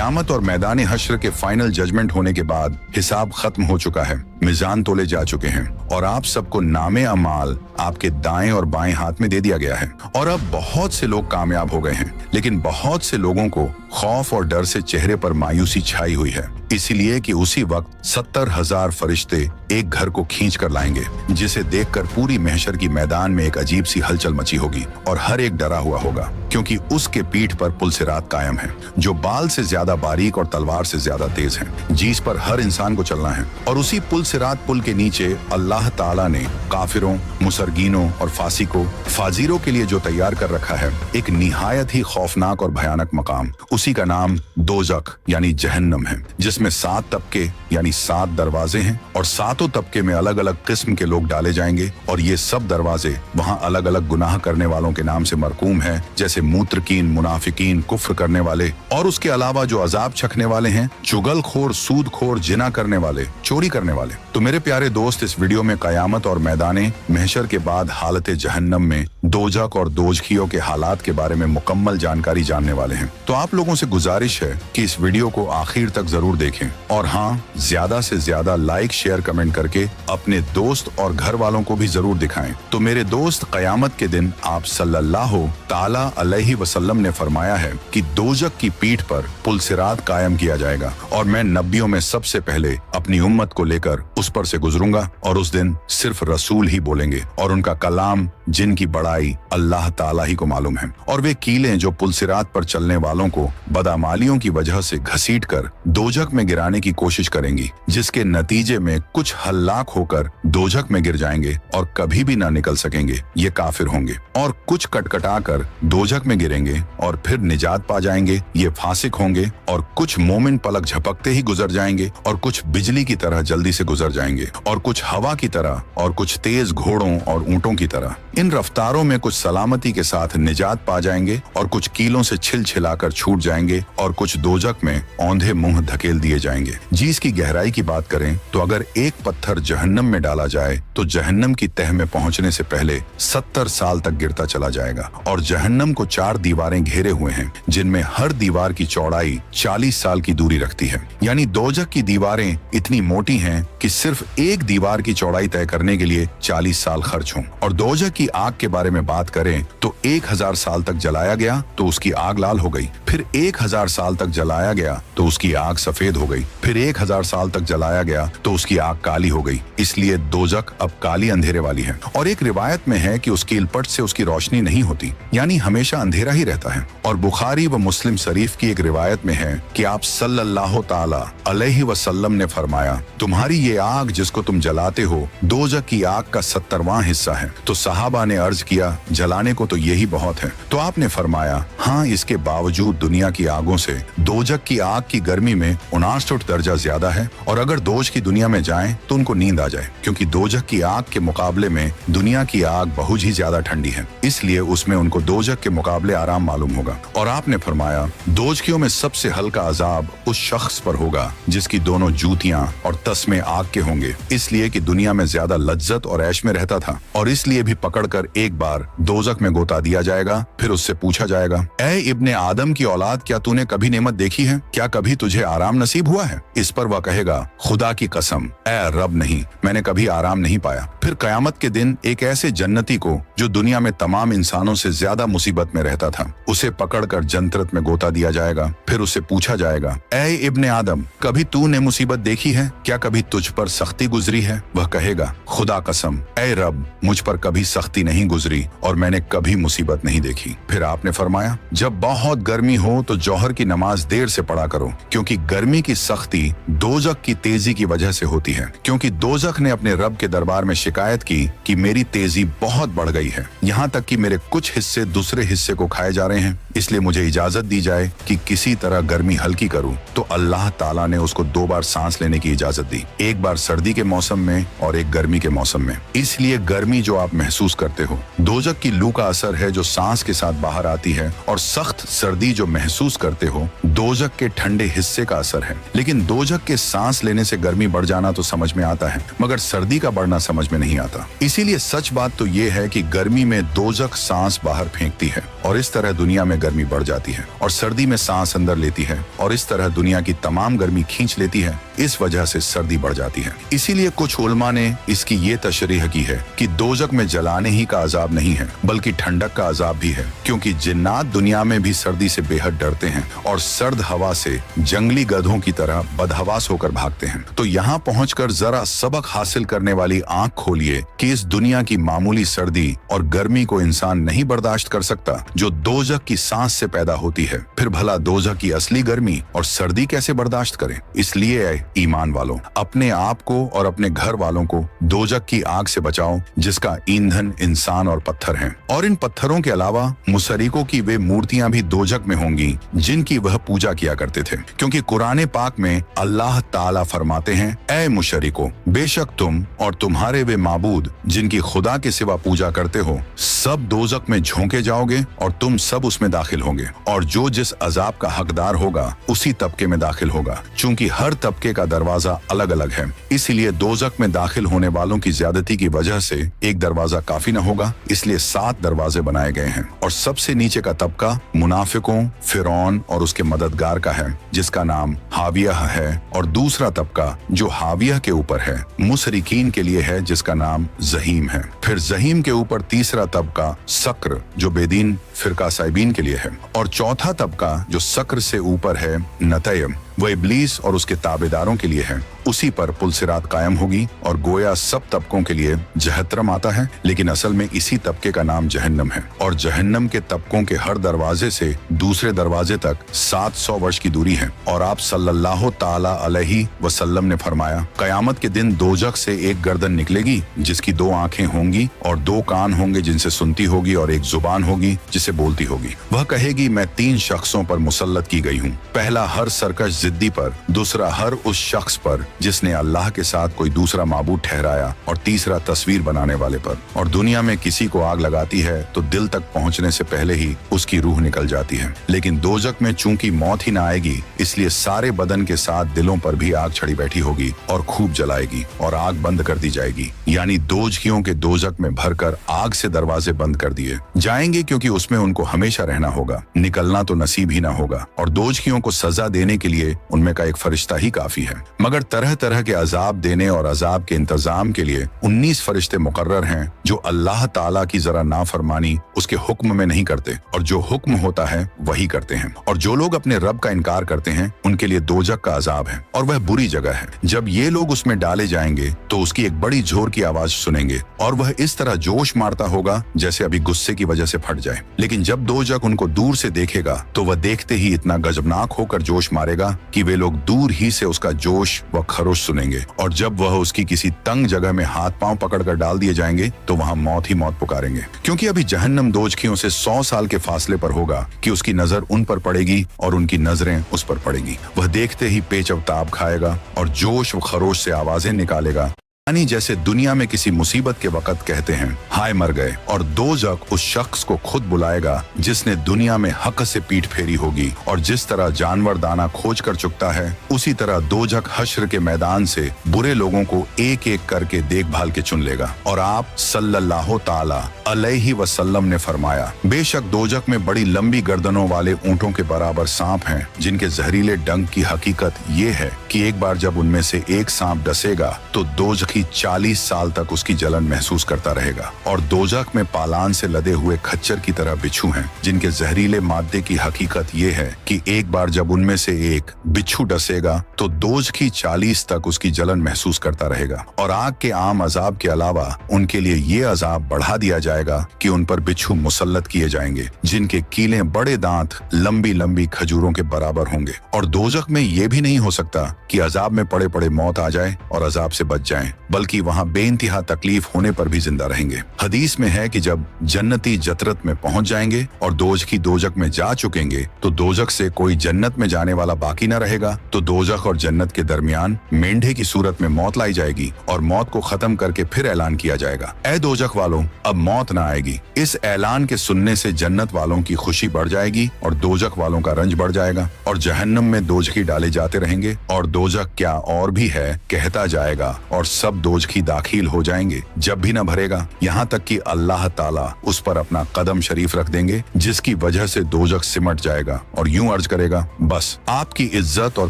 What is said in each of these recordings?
क़यामत और मैदान हश्र के फाइनल जजमेंट होने के बाद हिसाब खत्म हो चुका है, मिजान तोले जा चुके हैं और आप सबको नामे अमाल आपके दाएं और बाएं हाथ में दे दिया गया है। और अब बहुत से लोग कामयाब हो गए हैं, लेकिन बहुत से लोगों को खौफ और डर से चेहरे पर मायूसी छाई हुई है, इसलिए कि उसी वक्त 70,000 फरिश्ते एक घर को खींच कर लाएंगे, जिसे देखकर पूरी महशर की मैदान में एक अजीब सी हलचल मची होगी और हर एक डरा हुआ होगा, क्योंकि उसके पीठ पर पुल सिरात कायम है, जो बाल से ज्यादा बारीक और तलवार से ज्यादा तेज है, जिस पर हर इंसान को चलना है। और उसी पुल सिरात पुल के नीचे अल्लाह ताला ने काफिरों, मुसरगीनों और फाजीरों के लिए जो तैयार कर रखा है एक निहायत ही खौफनाक और भयानक मकाम, उसी का नाम दोजख यानी जहन्नम है, जिसमें 7 तबके यानी 7 दरवाजे हैं और 7 तबके में अलग अलग किस्म के लोग डाले जाएंगे। और ये सब दरवाजे वहाँ अलग अलग गुनाह करने वालों के नाम से मरकूम है, जैसे मूत्रकीन, मुनाफिकीन, कुफ्र करने वाले, और उसके अलावा जो अजाब चखने वाले हैं, चुगलखोर, सूदखोर, जिना करने वाले, चोरी करने वाले। तो मेरे प्यारे दोस्त, इस वीडियो में क़यामत और मैदाने महशर के बाद हालत जहन्नम में दोजख और दोजखियों के हालात के बारे में मुकम्मल जानकारी जानने वाले हैं। तो आप लोगों से गुजारिश है कि इस वीडियो को आखिर तक जरूर देखें और हाँ, ज्यादा से ज्यादा लाइक, शेयर, कमेंट करके अपने दोस्त और घर वालों को भी जरूर दिखाएं। तो मेरे दोस्त, क़यामत के दिन आप सल्लल्लाहु ताला अलैहि वसल्लम ने फरमाया है कि दोजख की पीठ पर पुल सिरात कायम किया जाएगा और मैं नबियों में सबसे पहले अपनी उम्मत को लेकर उस पर से गुजरूंगा और उस दिन सिर्फ रसूल ही बोलेंगे और उनका कलाम, जिनकी बड़ाई अल्लाह ताला ही को मालूम है। और वे कीलें जो पुल सिरात पर चलने वालों को बदअमालियों की वजह से घसीट कर दोजख में गिराने की कोशिश करेंगी, जिसके नतीजे में कुछ हल्लाक होकर दोजख में गिर जाएंगे और कभी भी ना निकल सकेंगे, ये काफिर होंगे। और कुछ कटकटा कर दोजख में गिरेंगे और फिर निजात पा जाएंगे, ये फासिक होंगे। और कुछ मोमिन पलक झपकते ही गुजर जाएंगे और कुछ बिजली की तरह जल्दी से गुजर जाएंगे और कुछ हवा की तरह और कुछ तेज घोड़ों और ऊंटों की तरह। इन रफ्तारों में कुछ सलामती के साथ निजात पा जाएंगे और कुछ कीलों से छिलछिलाकर छूट जाएंगे और कुछ दोजख में औंधे मुंह धकेल दिए जाएंगे। जी, इसकी गहराई की बात करें तो अगर एक पत्थर जहन्नम में डाला जाए तो जहन्नम की तह में पहुंचने से पहले 70 साल तक गिरता चला जाएगा। और जहन्नम को 4 दीवारें घेरे हुए हैं, जिनमें हर दीवार की चौड़ाई 40 साल की दूरी रखती है। यानी दोजख की दीवारें इतनी मोटी हैं कि सिर्फ एक दीवार की चौड़ाई तय करने के लिए 40 साल खर्च हों। और दोजख की आग के बारे में बात करें तो 1000 साल तक जलाया गया तो उसकी आग लाल हो गई, फिर 1000 साल तक जलाया गया तो उसकी आग सफेद हो गई, फिर 1000 साल तक जलाया गया तो उसकी आग काली हो गई। इसलिए दोजख अब काली अंधेरे वाली है। और एक रिवायत में है कि उसकी इलपट से उसकी रोशनी नहीं होती, यानी हमेशा अंधेरा ही रहता है। और बुखारी व मुस्लिम शरीफ की एक रिवायत में है कि आप सल्लल्लाहु ताला अलैहि वसल्लम ने फरमाया, तुम्हारी ये आग जिसको तुम जलाते हो दोजख की आग का 70वां हिस्सा है। तो सहाबा ने अर्ज किया, जलाने को तो यही बहुत है। तो आपने फरमाया, हाँ, इसके बावजूद दुनिया की आगों से दोजख की आग की गर्मी में 59 दर्जा ज्यादा है। और अगर दोज की दुनिया में जाएं तो उनको नींद आ जाए, क्योंकि दोजख की आग के मुकाबले में दुनिया की आग बहुत ही ज्यादा ठंडी है, इसलिए उसमें उनको दोजख के मुकाबले आराम मालूम होगा। और आपने फरमाया, दोजखियों में सबसे हल्का अजाब उस शख्स पर होगा जिसकी दोनों जूतियां और तस्मे आग के होंगे, इसलिए कि दुनिया में ज्यादा लज्जत और ऐश में रहता था और इसलिए भी पकड़कर एक बार दोजख में गोता दिया जाएगा। फिर उससे पूछा जाएगा, ऐ इब्ने आदम की औलाद, क्या तूने कभी नेमत देखी है? क्या कभी तुझे आराम नसीब हुआ है? इस पर वह कहेगा, खुदा की कसम, ऐ रब, नहीं, मैंने कभी आराम नहीं पाया। फिर क़यामत के दिन एक ऐसे जन्नती को जो दुनिया में तमाम इंसानों से ज्यादा मुसीबत में रहता था, उसे पकड़कर जन्नत में गोता दिया जाएगा। फिर उससे पूछा जाएगा, ऐ इब्ने आदम, कभी तूने मुसीबत देखी है? क्या कभी तुझ पर सख्ती गुजरी है? वह कहेगा, खुदा कसम, ऐ रब, मुझ पर कभी सख्ती नहीं गुजरी और मैंने कभी मुसीबत नहीं देखी। फिर आपने फरमाया, जब बहुत गर्मी हो तो जौहर की नमाज देर से पढ़ा करो, क्योंकि गर्मी की सख्ती दोजख की तेजी की वजह से होती है। क्योंकि दोजख ने अपने रब के दरबार में शिकायत की कि मेरी तेजी बहुत बढ़ गई है, यहाँ तक कि मेरे कुछ हिस्से दूसरे हिस्से को खाए जा रहे हैं, इसलिए मुझे इजाजत दी जाए कि किसी तरह गर्मी हल्की करूं। तो अल्लाह ताला ने उसको 2 बार सांस लेने की इजाजत दी, एक बार सर्दी के मौसम में और एक गर्मी के मौसम में। इसलिए गर्मी जो आप महसूस करते हो दोजख की लू का असर है जो सांस के साथ बाहर आती है, और सख्त सर्दी जो महसूस करते हो दोजख के ठंडे हिस्से का असर है। लेकिन दोजख के सांस लेने से गर्मी बढ़ जाना तो समझ में आता है, मगर सर्दी का बढ़ना समझ में नहीं आता। इसीलिए सच बात तो ये है कि गर्मी में दोजख सांस बाहर फेंकती है और इस तरह दुनिया में गर्मी बढ़ जाती है और सर्दी में सांस अंदर लेती है और इस तरह दुनिया की तमाम गर्मी खींच लेती है। इस वजह से सर्दी बढ़ जाती है। इसीलिए कुछ उलमा ने इसकी ये तशरीह की है कि दोजक में जलाने ही का अजाब नहीं है बल्कि ठंडक का अजाब भी है, क्योंकि जिन्नात दुनिया में भी सर्दी से बेहद डरते हैं और सर्द हवा से जंगली गधों की तरह बदहवास होकर भागते हैं। तो यहाँ पहुंचकर जरा सबक हासिल करने वाली आंख खोलिए कि इस दुनिया की मामूली सर्दी और गर्मी को इंसान नहीं बर्दाश्त कर सकता जो दोजक की सांस से पैदा होती है। फिर भला दोजक की असली गर्मी और सर्दी कैसे बर्दाश्त करें? इसलिए ईमान वालों, अपने आप को और अपने घर वालों को दोजक की आग से बचाओ जिसका ईंधन इंसान और पत्थर हैं। और इन पत्थरों के अलावा मुशरिकों की वे मूर्तियां भी दोजक में होंगी जिनकी वह पूजा किया करते थे, क्योंकि कुरान पाक में अल्लाह ताला फरमाते हैं, ऐ मुशरिकों, बेशक तुम और तुम्हारे वे माबूद जिनकी खुदा के सिवा पूजा करते हो सब दोजक में झोंके जाओगे और तुम सब उसमें दाखिल होंगे, और जो जिस अजाब का हकदार होगा उसी तबके में दाखिल होगा। चूंकि हर तबके का दरवाजा अलग अलग है, इसीलिए दोजक में दाखिल होने वालों की ज्यादती की वजह से एक दरवाजा काफी न होगा, इसलिए 7 दरवाजे बनाए गए हैं। और सबसे नीचे का तबका मुनाफिकों, फिरौन और उसके मददगार का है जिसका नाम हाविया है, और दूसरा तबका जो हाविया के ऊपर है मुशरिकीन के लिए है जिसका नाम जहीम है। फिर जहीम के ऊपर तीसरा तबका सक्र जो बेदीन फिरका साइबीन के लिए है, और चौथा तबका जो सक्र से ऊपर है नतयम, वो इब्लीस और उसके ताबेदारों के लिए है। उसी पर पुलसिरात कायम होगी और गोया सब तबकों के लिए जहन्नम आता है, लेकिन असल में इसी तबके का नाम जहन्नम है। और जहन्नम के तबकों के हर दरवाजे से दूसरे दरवाजे तक 700 वर्ष की दूरी है। और आप सल्लल्लाहु ताला अलैहि वसल्लम ने फरमाया, कयामत के दिन दोजख से एक गर्दन निकलेगी जिसकी 2 आंखें होंगी और 2 कान होंगे जिनसे सुनती होगी और एक जुबान होगी जिसे बोलती होगी। वह कहेगी, मैं 3 शख्सों पर मुसल्लत की गई हूँ। पहला हर सरकश जिद्दी पर, दूसरा हर उस शख्स पर जिसने अल्लाह के साथ कोई दूसरा माबूद ठहराया, और तीसरा तस्वीर बनाने वाले पर। और दुनिया में किसी को आग लगाती है तो दिल तक पहुंचने से पहले ही उसकी रूह निकल जाती है, लेकिन दोजक में चूंकि मौत ही ना आएगी इसलिए सारे बदन के साथ दिलों पर भी आग चढ़ी बैठी होगी और खूब जलाएगी और आग बंद कर दी जाएगी। यानी दोजखियों के दोजक में भरकर आग से दरवाजे बंद कर दिए जाएंगे, क्योंकि उसमें उनको हमेशा रहना होगा, निकलना तो नसीब ही ना होगा। और दोजखियों को सजा देने के लिए उनमें का एक फरिश्ता ही काफी है, मगर तरह तरह के अजाब देने और अजाब के इंतजाम के लिए 19 फरिश्ते मुकर्रर हैं जो अल्लाह ताला की जरा नाफरमानी उसके हुक्म में नहीं करते, और जो हुक्म होता है वही करते हैं। और जो लोग अपने रब का इनकार करते हैं उनके लिए दोजक का अजाब है, और वह बुरी जगह है। जब ये लोग उसमें डाले जाएंगे तो उसकी एक बड़ी जोर की आवाज सुनेंगे, और वह इस तरह जोश मारता होगा जैसे अभी गुस्से की वजह से फट जाए। लेकिन जब दोजक उनको दूर से देखेगा तो वह देखते ही इतना गजबनाक होकर जोश मारेगा कि वे लोग दूर ही से उसका जोश व खरोश सुनेंगे। और जब वह उसकी किसी तंग जगह में हाथ पांव पकड़कर डाल दिए जाएंगे तो वहां मौत ही मौत पुकारेंगे, क्योंकि अभी जहन्नम दोजखियों से 100 साल के फासले पर होगा कि उसकी नजर उन पर पड़ेगी और उनकी नजरें उस पर पड़ेगी। वह देखते ही पेचवताब खाएगा और जोश व खरोश से आवाजें निकालेगा, यानी जैसे दुनिया में किसी मुसीबत के वक्त कहते हैं हाय मर गए। और दोजख उस शख्स को खुद बुलाएगा जिसने दुनिया में हक से पीठ फेरी होगी, और जिस तरह जानवर दाना खोज कर चुकता है उसी तरह दोजख हश्र के मैदान से बुरे लोगों को एक एक करके देखभाल के चुन लेगा। और आप सल्लल्लाहु ताला अलैहि वसल्लम ने फरमाया, बेशक दोजख में बड़ी लंबी गर्दनों वाले ऊंटों के बराबर सांप हैं जिनके जहरीले डंक की हकीकत ये है कि एक बार जब उनमें से एक सांप डसेगा तो दोजखी 40 साल तक उसकी जलन महसूस करता रहेगा। और दोजख में पालान से लदे हुए खच्चर की तरह बिच्छू हैं जिनके जहरीले मादे की हकीकत ये है कि एक बार जब उनमें से एक बिच्छू डसेगा तो दोजखी 40 तक उसकी जलन महसूस करता रहेगा। और आग के आम अजाब के अलावा उनके लिए ये अजाब बढ़ा दिया जाएगा कि उन पर बिच्छू मुसल्लत किए जाएंगे जिनके कीलें बड़े दांत लंबी लंबी खजूरों के बराबर होंगे। और दोजख में ये भी नहीं हो सकता कि अजाब में पड़े पड़े मौत आ जाए और अजाब से बच जाएं, बल्कि वहां बेइंतहा तकलीफ होने पर भी जिंदा रहेंगे। हदीस में है कि जब जन्नती जतरत में पहुंच जाएंगे और दोजखी दोजख में जा चुकेंगे तो दोजख से कोई जन्नत में जाने वाला बाकी न रहेगा। तो दोजख और जन्नत के दरमियान मेंढे की सूरत में मौत लाई जाएगी और मौत को खत्म करके फिर ऐलान किया जाएगा, ऐ दोजख वालों, अब मौत मौत ना आएगी। इस ऐलान के सुनने से जन्नत वालों की खुशी बढ़ जाएगी और दोजख वालों का रंज बढ़ जाएगा और जहन्नम में दोजखी डाले जाते रहेंगे और दोजख क्या और भी है कहता जाएगा और सब दोजखी दाखिल हो जाएंगे, जब भी न भरेगा, यहाँ तक कि अल्लाह ताला उस पर अपना कदम शरीफ रख देंगे, जिसकी वजह से दोजख सिमट जाएगा और यूं अर्ज करेगा, बस आपकी इज्जत और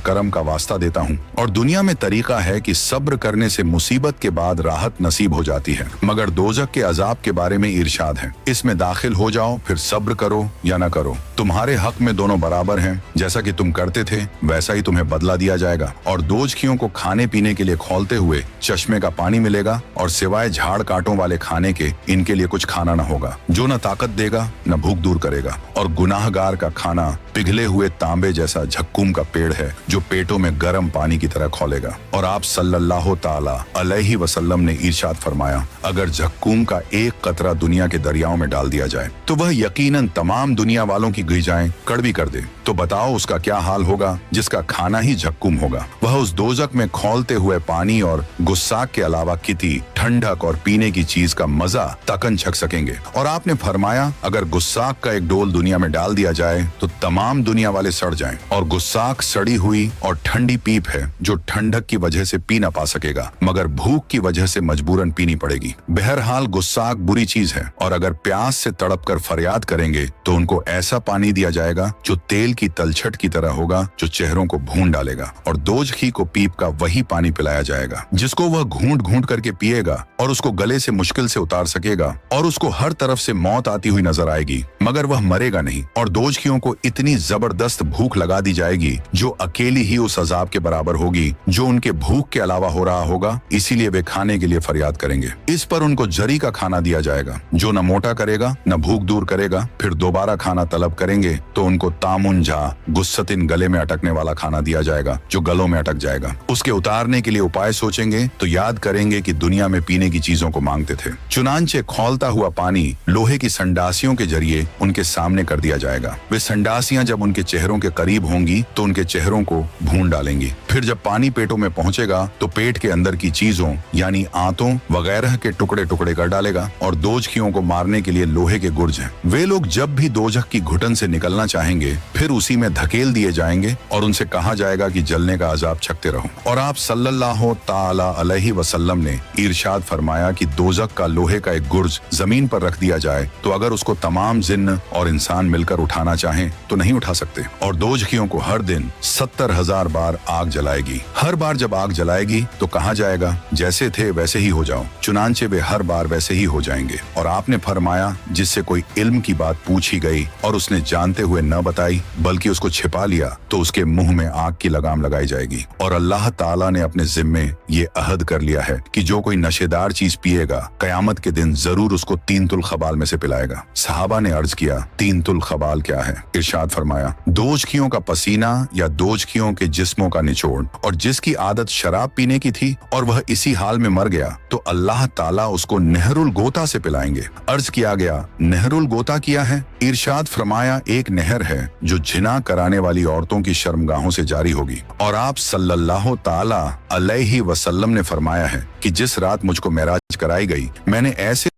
करम का वास्ता देता हूँ। और दुनिया में तरीका है कि सब्र करने से मुसीबत के बाद राहत नसीब हो जाती है, मगर दोजख के अजाब के बारे में इरशाद है, इसमें दाखिल हो जाओ, फिर सब्र करो या न करो, तुम्हारे हक में दोनों बराबर हैं, जैसा कि तुम करते थे वैसा ही तुम्हें बदला दिया जाएगा। और दोजखियों को खाने पीने के लिए खौलते हुए चश्मे का पानी मिलेगा और सिवाय झाड़ कांटों वाले खाने के इनके लिए कुछ खाना न होगा, जो न ताकत देगा न भूख दूर करेगा। और गुनाहगार का खाना पिघले हुए तांबे जैसा झक्कूम का पेड़ है, जो पेटों में गर्म पानी की तरह खौलेगा। और आप सल्लल्लाहु ताला अलैहि वसल्लम ने इरशाद फरमाया, अगर झक्कूम का एक कतरा दुनिया के दरियाओं में डाल दिया जाए तो वह यकीनन तमाम दुनिया वालों की ग़िज़ाएं कड़वी कर दे। तो बताओ उसका क्या हाल होगा जिसका खाना ही झक्कूम होगा। वह उस दोजख में खौलते हुए पानी और गुस्साक के अलावा किसी ठंडक और पीने की चीज का मजा तकन छक सकेंगे। और आपने फरमाया, अगर गुस्साक का एक डोल दुनिया में डाल दिया जाए तो तमाम दुनिया वाले सड़ जाएं। और गुस्साक सड़ी हुई और ठंडी पीप है जो ठंडक की वजह से पी ना पा सकेगा, मगर भूख की वजह से मजबूरन पीनी पड़ेगी। बहरहाल गुस्साक बुरी चीज है, और अगर प्यास से तड़प कर फरियाद करेंगे तो उनको ऐसा पानी दिया जाएगा जो तेल की तलछट की तरह होगा, जो चेहरों को भून डालेगा। और दोजखी को पीप का वही पानी पिलाया जाएगा जिसको वह घूंट घूंट करके पिएगा और उसको गले से मुश्किल से उतार सकेगा, और उसको हर तरफ से मौत आती हुई नजर आएगी, मगर वह मरेगा नहीं। और दोजखियों को इतनी जबरदस्त भूख लगा दी जाएगी जो अकेली ही उस अजाब के बराबर होगी जो उनके भूख के अलावा हो रहा होगा, इसीलिए वे खाने के लिए फरियाद करेंगे। इस पर उनको जरी का खाना दिया जाएगा जो न मोटा करेगा न भूख दूर करेगा। फिर दोबारा खाना तलब करेंगे तो उनको तामुन झा गुस्सतिन गले में अटकने वाला खाना दिया जाएगा जो गलों में अटक जाएगा। उसके उतारने के लिए उपाय सोचेंगे तो याद करेंगे कि दुनिया में पीने की चीजों को मांगते थे। चुनांचे खौलता हुआ पानी लोहे की संडासियों के जरिए उनके सामने कर दिया जाएगा। वे संडासियां जब उनके चेहरों के करीब होंगी तो उनके चेहरों को भून डालेंगी। फिर जब पानी पेटों में पहुंचेगा तो पेट के अंदर की चीजों यानी आंतों वगैरह के टुकड़े टुकड़े कर डालेगा। और दोजखियों को मारने के लिए लोहे के गुर्ज हैं। वे लोग जब भी दोजख की घुटन से निकलना चाहेंगे फिर उसी में धकेल दिए जाएंगे और उनसे कहा जाएगा कि जलने का अजाब छकते रहो। और आप सल्लल्लाहु ताला अलैहि वसल्लम ने इरशाद फरमाया कि दोजख का लोहे का एक गुर्ज जमीन पर रख दिया जाए तो अगर उसको तमाम जिन्न और इंसान मिलकर उठाना चाहें तो नहीं उठा सकते। और दोजखियों को हर दिन 70,000 बार आग जलाएगी। हर बार जब आग जलाएगी तो कहा जाएगा जैसे थे वैसे ही हो जाओ, चुनांचे वे हर बार वैसे ही हो जाएंगे। और आपने फरमाया, जिससे कोई इल्म की बात पूछी गई और उसने जानते हुए न बताई बल्कि उसको छिपा लिया तो उसके मुंह में आग की लगाम लगाई जाएगी। और अल्लाह ताला ने अपने जिम्मे ये अहद कर लिया है कि जो कोई नशेदार चीज पिएगा कयामत के दिन जरूर उसको 3 तुल खबाल में से पिलाएगा। सहाबा ने अर्ज किया, 3 तुल खबाल क्या है? इरशाद फरमाया, दोजखियों का पसीना या दोजखियों के जिस्मों का निचोड़। और जिसकी आदत शराब पीने की थी और वह इसी हाल में मर गया तो अल्लाह ताला उसको नहरुल गोता से पिलाएंगे। अर्ज किया गया, नहरुल गोता किया है? इरशाद फरमाया, एक नहर है जो जिना कराने वाली औरतों की शर्मगाहों से जारी होगी। और आप सल्लल्लाहु ताला अलैहि वसल्लम ने फरमाया है कि जिस रात मुझको मेराज कराई गई मैंने ऐसे